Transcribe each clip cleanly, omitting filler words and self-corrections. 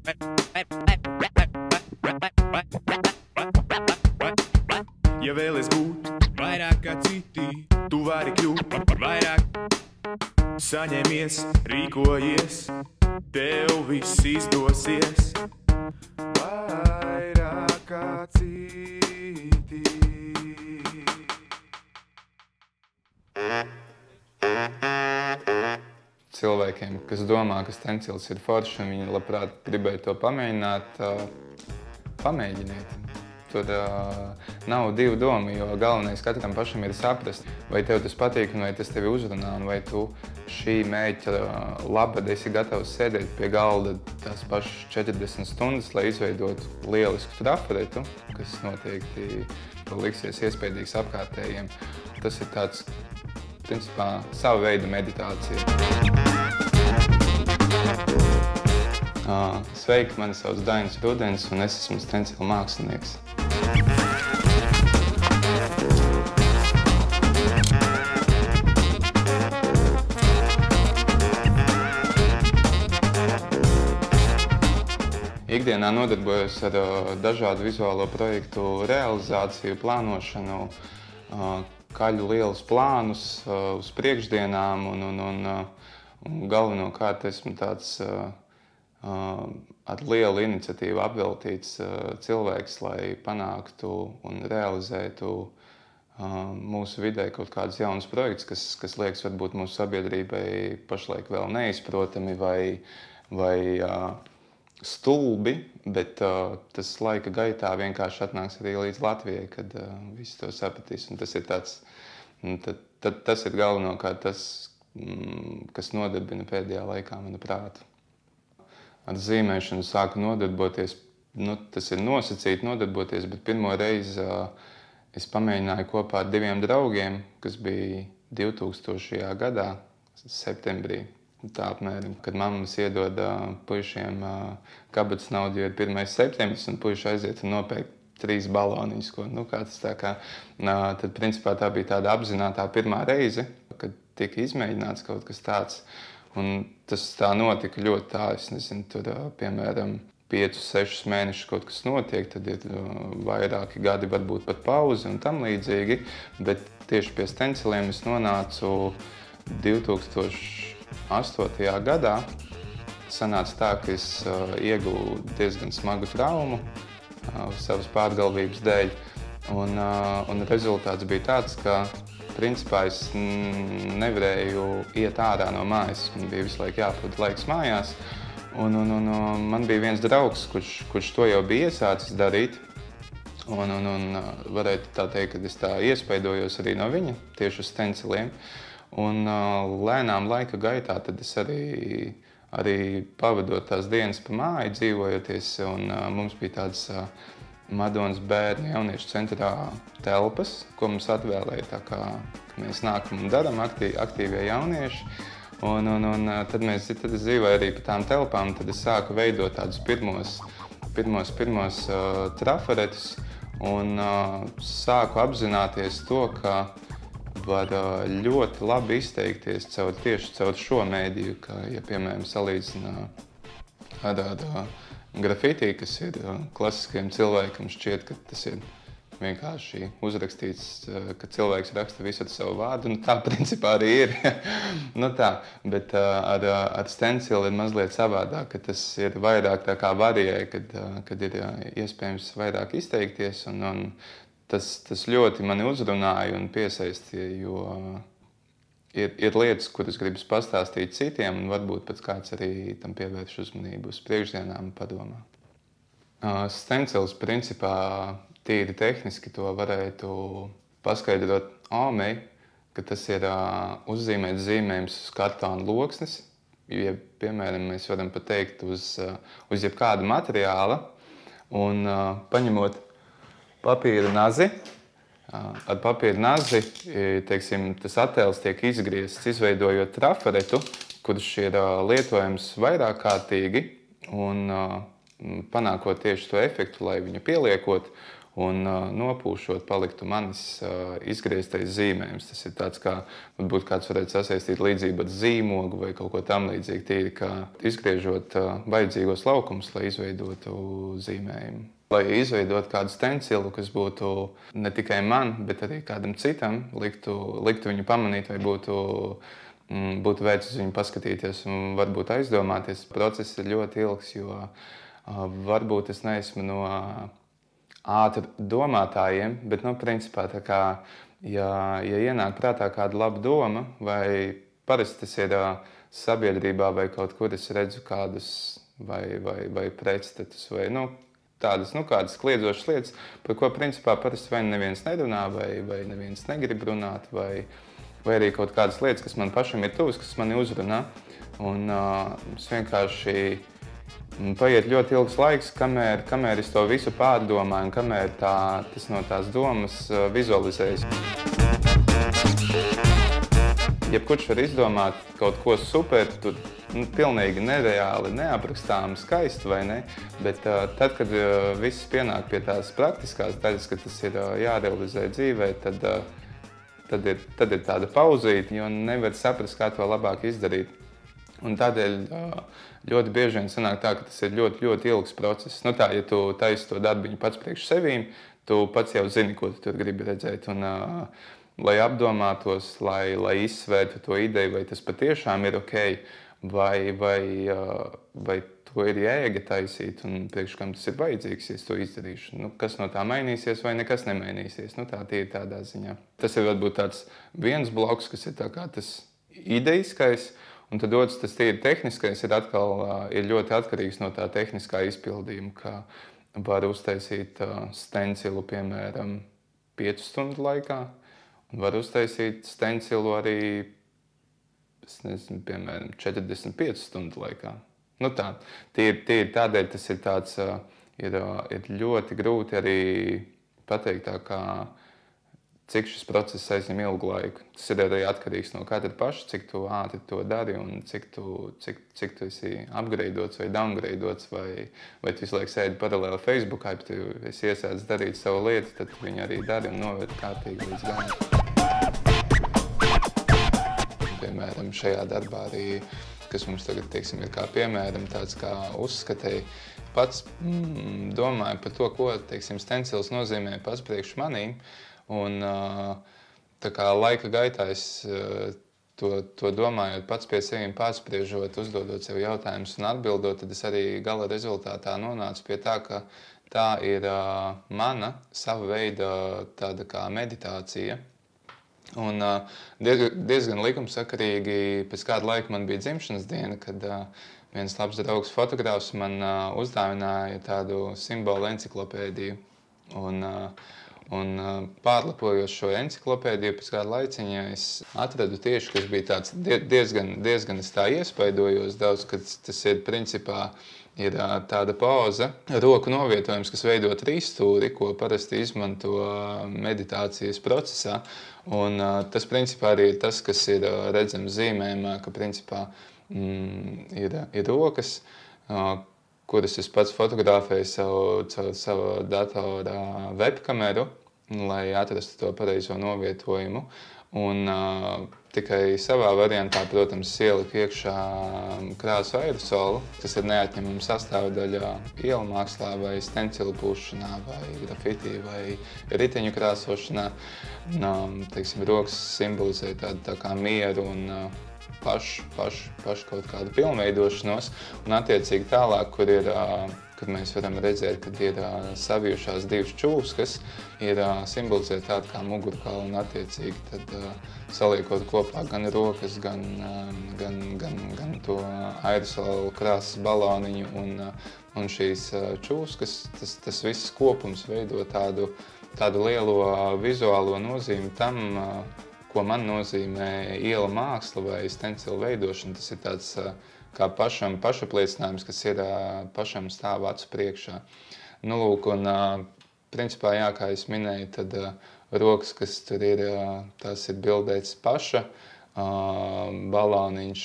Ja vēlies būt vairāk kā citi, tu vari kļūt par vairāk. Saņemies, rīkojies, tev viss izdosies. Vairāk kā citi. Cilvēkiem, kas domā, ka stencils ir foršs un viņi labprāt gribēja to pamēģināt, pamēģiniet. Tur nav divu domu, jo galvenais katram pašam ir saprast, vai tev tas patīk un vai tas tevi uzrunā, un vai tu šī mērķa labad esi gatavs sēdēt pie galda tās pašas 40 stundas, lai izveidotu lielisku trafaretu, kas noteikti liksies iespējīgs apkārtējiem. Tas ir tāds, principā, sava veida meditācija. Sveiki, mani sauc Dainis Rudens un es esmu stencila mākslinieks. Ikdienā nodarbojos ar dažādu vizuālo projektu realizāciju, plānošanu, kaļu lielus plānus uz priekšdienām un galvenokārt esmu tāds ar lielu iniciatīvu apveltīts cilvēks, lai panāktu un realizētu mūsu vidē kaut kādus jaunus projektus, kas liekas varbūt mūsu sabiedrībai pašlaik vēl neizprotami vai stulbi, bet tas laika gaitā vienkārši atnāks arī līdz Latvijai, kad visi to sapratīs. Un tas ir tāds, tas ir galvenokārt tas, kas nodarbina pēdējā laikā manu prātu. Ar zīmēšanu sāku nodarboties, tas ir nosacīti nodarboties, bet pirmo reizi es pamēģināju kopā ar diviem draugiem, kas bija 2000. gadā, septembrī. Tā apmēram, kad mammas iedod puišiem kabatas naudu, jo ir 1. septembris, un puiši aiziet un nopērk 3 baloniņus, tad principā tā bija tāda apzinātā pirmā reize, kad tika izmēģināts kaut kas tāds. Un tas tā notika ļoti tā, es nezinu, tur, piemēram, 5-6 mēnešus kaut kas notiek, tad ir vairāki gadi, varbūt pat pauzi un tam līdzīgi, bet tieši pie stenciliem es nonācu 2008. gadā. Sanāca tā, ka es ieguvu diezgan smagu traumu savas pārgalvības dēļ, un rezultāts bija tāds, ka principā es nevarēju iet ārā no mājas. Man bija visu laiku jāpavada laiks mājās. Un man bija viens draugs, kurš to jau bija iesācis darīt. Un varētu tā teikt, ka es tā iespaidojos arī no viņa, tieši uz stenciliem. Un lēnām laika gaitā tad es arī pavadot tās dienas pa māju, dzīvojoties. Un mums bija tāds Madonas bērnu jauniešu centrā telpas, ko mums atvēlēja, tā kā mēs nākam un daram aktīvie jaunieši. Un tad es dzīvoju arī pa tām telpām, tad es sāku veidot tādus pirmos trafaretus un sāku apzināties to, ka var ļoti labi izteikties tieši caur šo mēdīju, ka, ja piemēram salīdzina ar grafiti, kas ir klasiskajam cilvēkam, šķiet, ka tas ir vienkārši uzrakstīts, ka cilvēks raksta visu ar savu vārdu, tā principā arī ir. Bet ar stencilu ir mazliet savādāk, ka tas ir vairāk tā kā varijai, kad ir iespējams vairāk izteikties, un tas ļoti mani uzrunāja un piesaistīja, jo ir lietas, kuras gribas pastāstīt citiem, un varbūt pēc kāds arī tam pievērš uzmanību uz priekšdienām un padomā. Stencils principā tīri tehniski to varētu paskaidrot āmei, ka tas ir uzzīmēt zīmējums uz kartona loksnes, ja, piemēram, mēs varam pateikt uz jebkāda materiāla, un paņemot papīra nazi, ar papīra nazi, teiksim, tas attēls tiek izgriezts, izveidojot trafaretu, kurš ir lietojams vairāk kārtīgi un panākot tieši to efektu, lai viņu pieliekot. un nopūšot paliktu manis izgrieztais zīmējums. Tas ir tāds, kā varbūt kāds varētu sasaistīt līdzību ar zīmogu vai kaut ko tam līdzīgi, tīri kā izgriežot vajadzīgos laukumus, lai izveidotu zīmējumu. Lai izveidotu kādu stencilu, kas būtu ne tikai man, bet arī kādam citam, liktu viņu pamanīt vai būtu vērts uz viņu paskatīties un varbūt aizdomāties. Process ir ļoti ilgs, jo varbūt es neesmu no ātri domātājiem, bet, principā, tā kā, ja ienāk prātā kāda laba doma, vai parasti tas ir sabiedrībā vai kaut kur es redzu kādus vai pretstatus, vai, tādas, kādas kliedzošas lietas, par ko, principā, parasti vai neviens nerunā, vai neviens negrib runāt, vai arī kaut kādas lietas, kas man pašam ir tuvas, kas mani uzrunā. Un es vienkārši paiet ļoti ilgs laiks, kamēr es to visu pārdomāju un kamēr tas no tās domas vizualizējas. Jebkurš var izdomāt kaut ko super, pilnīgi nereāli, neaprakstāmi skaisti, vai ne? Bet tad, kad viss pienāk pie tās praktiskās daļas, kad tas ir jārealizē dzīvē, tad ir tāda pauzīte, jo nevar saprast, kā to labāk izdarīt. Un tādēļ ļoti bieži vien sanāk tā, ka tas ir ļoti, ļoti ilgs process. Ja tu taisi to darbiņu pats priekš sevīm, tu pats jau zini, ko tu tur gribi redzēt. Un, lai apdomātos, lai izsvērtu to ideju, vai tas patiešām ir ok, vai to ir jēga taisīt un priekš kam tas ir vajadzīgs, ja es to izdarīšu. Kas no tā mainīsies vai nekas nemainīsies. Tā ir tādā ziņā. Tas ir varbūt tāds viens bloks, kas ir tā kā tas idejiskais. Un tad otrs, tas tīri tehniskais, ir ļoti atkarīgs no tā tehniskā izpildījuma, ka var uztaisīt stencilu, piemēram, 5 stundu laikā, un var uztaisīt stencilu arī, piemēram, 45 stundu laikā. Tīri tādēļ tas ir tāds, ir ļoti grūti arī pateikt tā kā, cik šis process aizņem ilgu laiku. Tas ir arī atkarīgs no katra paša, cik tu ātri to dari un cik tu esi upgradeots vai downgradeots, vai tu visu laiku sēdi paralēli Facebookā, ja tu esi iesācis darīt savu lietu, tad viņi arī dari un noved kārtīgi līdz galam. Piemēram, šajā darbā arī, kas mums tagad, teiksim, ir kā piemēram, tāds kā uzskatēji, pats domāju par to, ko, teiksim, stencils nozīmē pats priekš manīm. Un tā kā laika gaitā es to domājot pats pie sevīm pārspriežot, uzdodot sev jautājumus un atbildot, tad es arī gala rezultātā nonācu pie tā, ka tā ir mana sava veida tāda kā meditācija. Un diezgan likumsakarīgi pēc kāda laika man bija dzimšanas diena, kad viens labs draugs fotogrāfs man uzdāvināja tādu simbolu enciklopēdiju. Un pārlapojot šo enciklopēdiju pēc kāda laiciņa, es atradu tieši, kas bija tāds diezgan es tā iespaidojos daudz, ka tas ir principā ir tāda pauze, roku novietojums, kas veido trīsstūri, ko parasti izmanto meditācijas procesā. Un tas principā arī ir tas, kas ir redzams zīmējumā, ka principā ir rokas, kuras es pats fotografēju caur savu datora webkameru, lai atrastu to pareizo novietojumu. Un tikai savā variantā, protams, ieliku iekšā krāsu aerosolu. Tas ir neatņemama sastāvdaļa ielu mākslā vai stencilu pūšanā vai grafiti vai riteņu krāsošanā. Teiksim, rokas simbolizē tādu tā kā mieru un pašu kaut kādu pilnveidošanos, un attiecīgi tālāk, kad mēs varam redzēt, kad ir savijušās divas čūskas, ir simbolizē tādu kā mugurkaula, un attiecīgi tad saliekot kopā gan rokas, gan to aerosolu krāsas baloniņu un šīs čūskas, tas viss kopums veido tādu lielo vizuālo nozīmi tam, ko man nozīmē iela māksla vai stencilu veidošana. Tas ir tāds kā pašapliecinājums, kas ir pašam stāv acu priekšā. Lūk, un principā, jā, kā es minēju, tad rokas, kas tur ir, tās ir bildētas paša, baloniņš,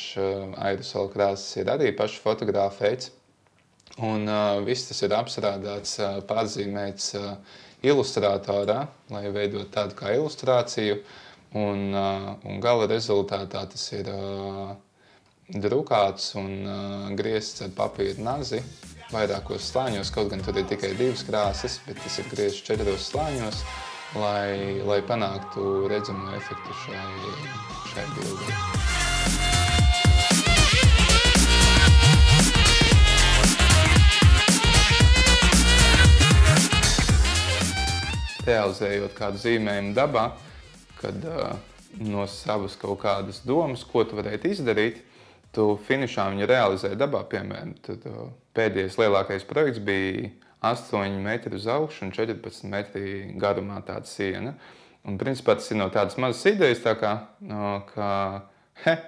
aerosola krāsas ir arī paša fotografēts. Un viss tas ir apstrādāts, pārzīmēts ilustrātorā, lai veidot tādu kā ilustrāciju, un gala rezultātā tas ir drukāts un griezts ar papīra nazi vairākos slāņos, kaut gan tur ir tikai 2 krāsas, bet tas ir griezts 4 slāņos, lai panāktu redzamo efektu šai bildei. Realizējot kādu zīmējumu dabā, kad no savas kaut kādas domas, ko tu varētu izdarīt, tu finišā viņu realizē dabā, piemēram. Tad pēdējais lielākais projekts bija 8 metri uz augšu un 14 metri garumā tāda siena. Un principā tas ir no tādas mazas idejas, tā kā,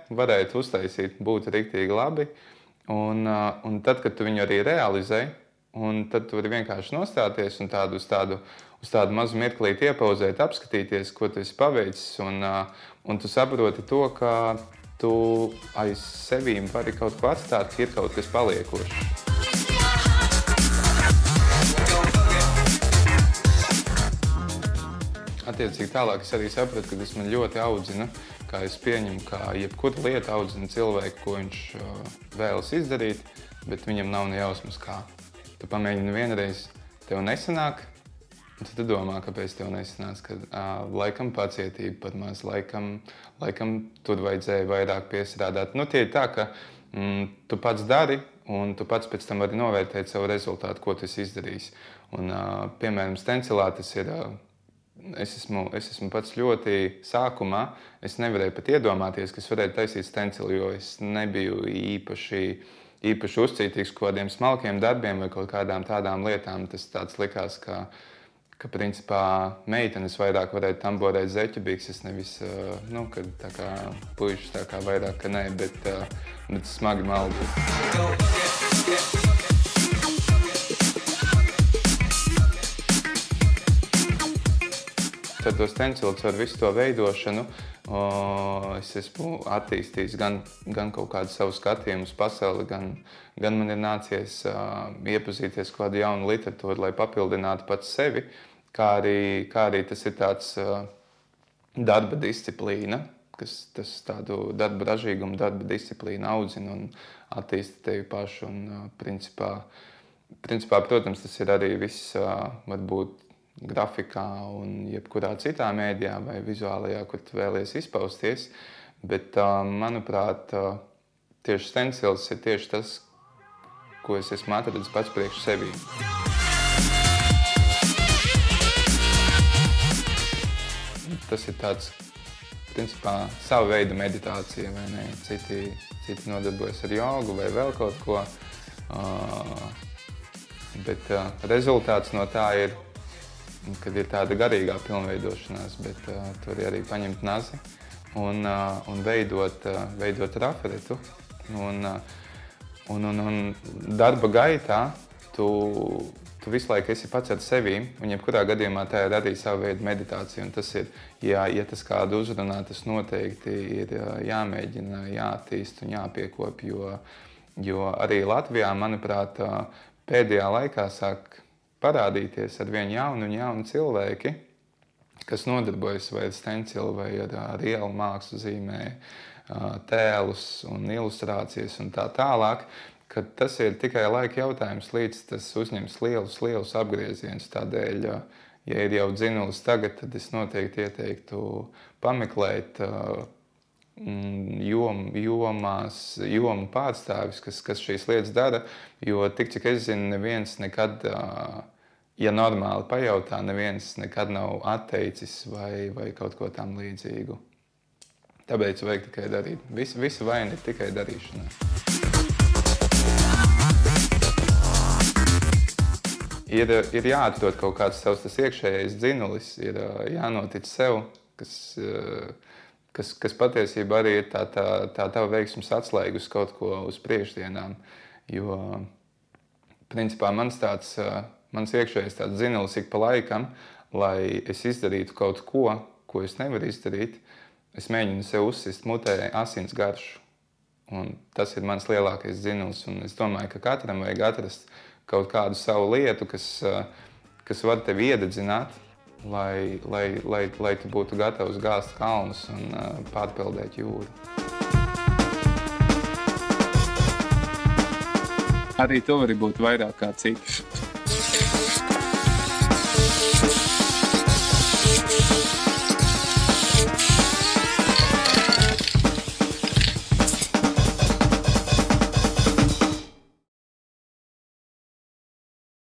varētu uztaisīt, būtu riktīgi labi. Un tad, kad tu viņu arī realizē, un tad tu vari vienkārši nostāties un uz tādu mazu mirklīti iepauzēt, apskatīties, ko tu esi paveicis, un tu saproti to, ka tu aiz sevīm vari kaut ko atstāt, ir kaut kas paliekošs. Attiecīgi tālāk es arī sapratu, ka tas man ļoti audzina, kā es pieņemu, ka jebkura lieta audzina cilvēku, ko viņš vēlas izdarīt, bet viņam nav ne jausmas kā. Tu pamēģini vienreiz, tev nesanāk, un tad tu domā, kāpēc tev nesanāc, ka laikam pacietība pat maz, laikam tur vajadzēja vairāk piesrādāt. Tie ir tā, ka tu pats dari, un tu pats pēc tam vari novērtēt savu rezultātu, ko tu esi izdarījis. Un, piemēram, stencilā tas ir, es esmu pats ļoti sākumā, es nevarēju pat iedomāties, ka es varētu taisīt stencilu, jo es nebiju īpaši uzcītīgs kaut kādiem smalkiem darbiem vai kaut kādām tādām lietām. Tas tāds likās, ka principā meitenes vairāk varētu tamborēt zeķebikses, nevis, kad tā kā puišas tā kā vairāk, ka nē, bet smagi maldi. Tad to stencilu ar visu to veidošanu es esmu attīstījis gan kaut kādu savu skatījumu uz pasauli, gan man ir nācies iepazīties kādu jaunu literatūru, lai papildinātu pats sevi, kā arī tas ir tāds darba disciplīna, kas tādu darba ražīgumu, darba disciplīnu audzina un attīsta tevi pašu. Un principā, protams, tas ir arī viss varbūt grafikā un jebkurā citā mēdijā vai vizuālajā, kur tu vēlies izpausties. Bet, manuprāt, tieši stencils ir tieši tas, ko es esmu atradis pats priekš sevī. Tas ir tāds, principā, sava veida meditācija, vai ne? Citi nodarbojas ar jogu vai vēl kaut ko. Bet rezultāts no tā ir, kad ir tāda garīgā pilnveidošanās, bet tur arī paņemt nazi un veidot raferetu. Un darba gaitā tu visu laiku esi pats ar sevīm, un jebkurā gadījumā tā ir arī sava veida meditācija. Un tas ir, ja tas kādu uzrunā, tas noteikti ir jāmēģina, jāattīst un jāpiekop, jo arī Latvijā, manuprāt, pēdējā laikā sāk parādīties ar vien jauni cilvēki, kas nodarbojas vai ar stencilu, vai ar ielu mākslu, zīmē tēlus un ilustrācijas un tā tālāk, ka tas ir tikai laika jautājums, līdz tas uzņems lielus apgriezienus. Tādēļ, ja ir jau dzinulis tagad, tad es noteikti ieteiktu pameklēt jomu pārstāvis, kas šīs lietas dara, jo tik cik es zinu, neviens nekad, ja normāli pajautā, neviens nekad nav atteicis vai kaut ko tam līdzīgu. Tāpēc vajag tikai darīt. Visa vaina ir tikai darīšanā. Ir jāatrod kaut kāds savs tas iekšējais dzinulis, ir jānotic sev, kas patiesībā arī ir tā tava veiksmes atslēga uz kaut ko uz priekšdienām. Jo, principā, mans iekšējais tāds dzinulis ik pa laikam, lai es izdarītu kaut ko, ko es nevaru izdarīt, es mēģinu sev uzsist mutē asins garšu. Un tas ir mans lielākais dzinulis. Un es domāju, ka katram vajag atrast kaut kādu savu lietu, kas var tevi iededzināt, lai tu būtu gatavs gāzt kalnus un pārpildēt jūru. Arī tu vari būt vairāk kā cits.